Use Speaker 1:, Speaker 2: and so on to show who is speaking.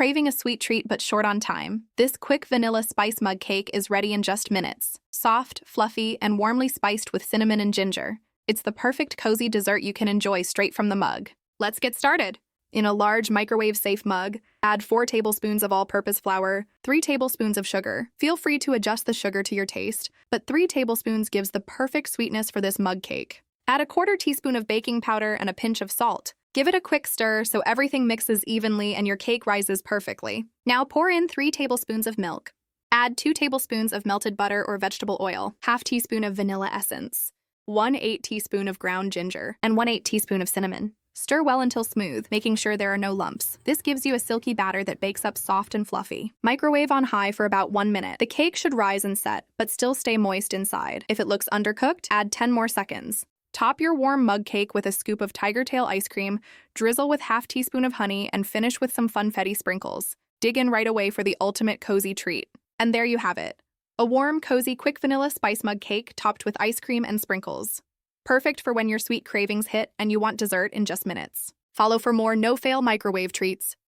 Speaker 1: Craving a sweet treat but short on time? This quick vanilla spice mug cake is ready in just minutes. Soft, fluffy, and warmly spiced with cinnamon and ginger. It's the perfect cozy dessert you can enjoy straight from the mug. Let's get started. In a large microwave-safe mug, add 4 tablespoons of all-purpose flour, 3 tablespoons of sugar. Feel free to adjust the sugar to your taste, but 3 tablespoons gives the perfect sweetness for this mug cake. Add a 1/4 teaspoon of baking powder and a pinch of salt. Give it a quick stir so everything mixes evenly and your cake rises perfectly. Now pour in 3 tablespoons of milk. Add 2 tablespoons of melted butter or vegetable oil, 1/2 teaspoon of vanilla essence, 1/8 teaspoon of ground ginger, and 1/8 teaspoon of cinnamon. Stir well until smooth, making sure there are no lumps. This gives you a silky batter that bakes up soft and fluffy. Microwave on high for about 1 minute. The cake should rise and set, but still stay moist inside. If it looks undercooked, add 10 more seconds. Top your warm mug cake with a scoop of tiger tail ice cream, drizzle with 1/2 teaspoon of honey, and finish with some funfetti sprinkles. Dig in right away for the ultimate cozy treat. And there you have it. A warm, cozy, quick vanilla spice mug cake topped with ice cream and sprinkles. Perfect for when your sweet cravings hit and you want dessert in just minutes. Follow for more no-fail microwave treats.